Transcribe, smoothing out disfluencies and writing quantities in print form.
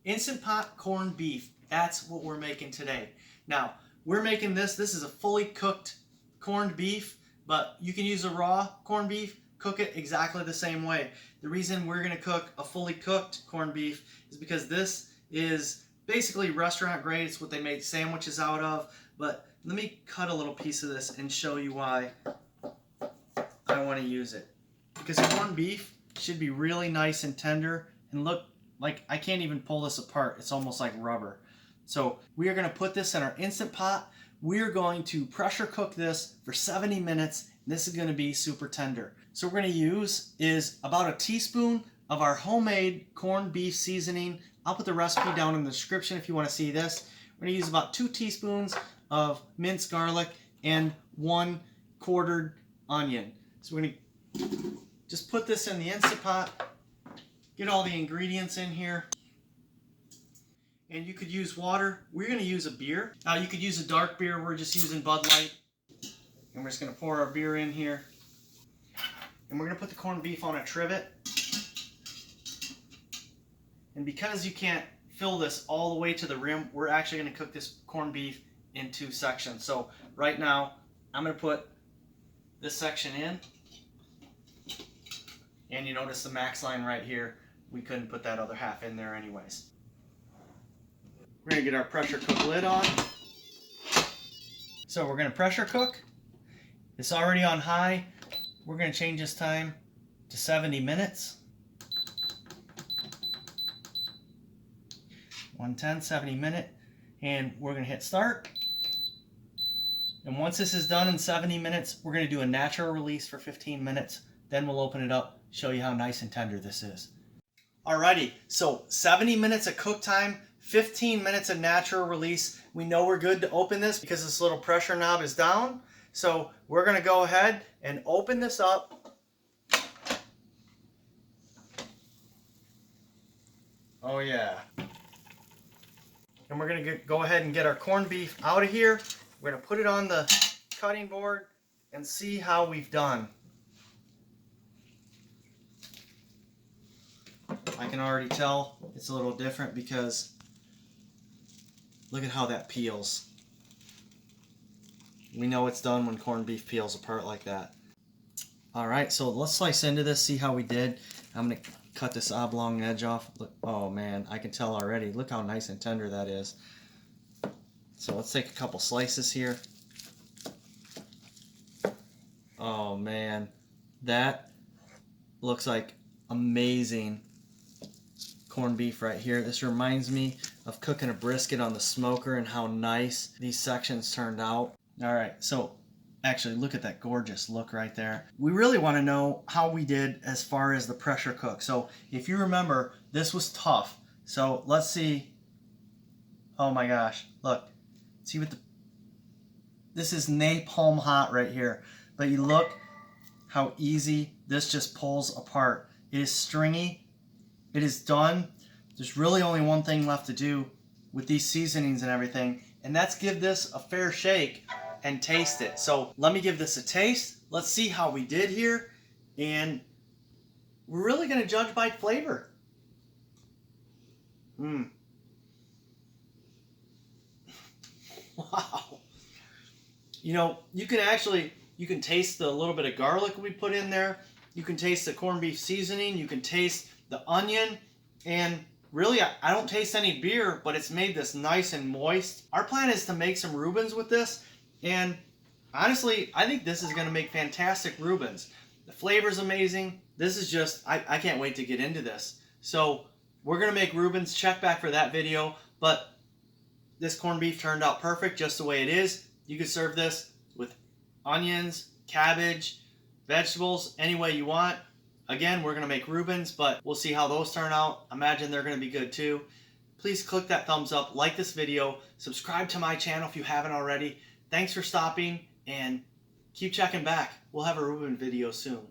Instant Pot corned beef. That's what we're making today. Now, we're making this. This is a fully cooked corned beef, but you can use a raw corned beef, cook it exactly the same way. The reason we're going to cook a fully cooked corned beef is because this is basically restaurant grade. It's what they make sandwiches out of. But let me cut a little piece of this and show you why I want to use it. Because corned beef should be really nice and tender, and look, like I can't even pull this apart. It's almost like rubber. So we are going to put this in our Instant Pot. We're going to pressure cook this for 70 minutes. And this is going to be super tender. So what we're going to use is about a teaspoon of our homemade corned beef seasoning. I'll put the recipe down in the description if you want to see this. We're going to use about 2 teaspoons of minced garlic and 1 quartered onion. So we're going to just put this in the Instant Pot, get all the ingredients in here. And you could use water. We're going to use a beer. You could use a dark beer. We're just using Bud Light. And we're just going to pour our beer in here. And we're going to put the corned beef on a trivet. And because you can't fill this all the way to the rim, we're actually going to cook this corned beef in 2 sections. So right now, I'm going to put this section in. And you notice the max line right here. We couldn't put that other half in there anyways. We're going to get our pressure cook lid on. So we're going to pressure cook. It's already on high. We're going to change this time to 70 minutes. 110, 70 minute. And we're going to hit start. And once this is done in 70 minutes, we're going to do a natural release for 15 minutes. Then we'll open it up, show you how nice and tender this is. Alrighty, so 70 minutes of cook time, 15 minutes of natural release. We know we're good to open this because this little pressure knob is down. So we're going to go ahead and open this up. Oh yeah. And we're going to go ahead and get our corned beef out of here. We're going to put it on the cutting board and see how we've done. I can already tell it's a little different because look at how that peels. We know it's done when corned beef peels apart like that. Alright, so let's slice into this, see how we did. I'm going to cut this oblong edge off. Look, oh man, I can tell already. Look how nice and tender that is. So let's take a couple slices here. Oh man, that looks like amazing corned beef right here. This reminds me of cooking a brisket on the smoker and how nice these sections turned out. Alright, so actually look at that gorgeous look right there. We really want to know how we did as far as the pressure cook. So if you remember, this was tough. So let's see. Oh my gosh, look. See what this is napalm hot right here. But you look how easy this just pulls apart. It is stringy. It is done. There's really only one thing left to do with these seasonings and everything, and that's give this a fair shake and taste it. So let me give this a taste. Let's see how we did here, and we're really going to judge by flavor. Wow. You know, you can taste the little bit of garlic we put in there. You can taste the corned beef seasoning. You can taste the onion. And really, I don't taste any beer, but it's made this nice and moist. Our plan is to make some Reubens with this. And honestly, I think this is going to make fantastic Reubens. The flavor's amazing. This is just, I can't wait to get into this. So we're going to make Reubens. Check back for that video. But this corned beef turned out perfect just the way it is. You could serve this with onions, cabbage, vegetables, any way you want. Again, we're going to make Reubens, but we'll see how those turn out. Imagine they're going to be good too. Please click that thumbs up, like this video, subscribe to my channel if you haven't already. Thanks for stopping, and keep checking back. We'll have a Reuben video soon.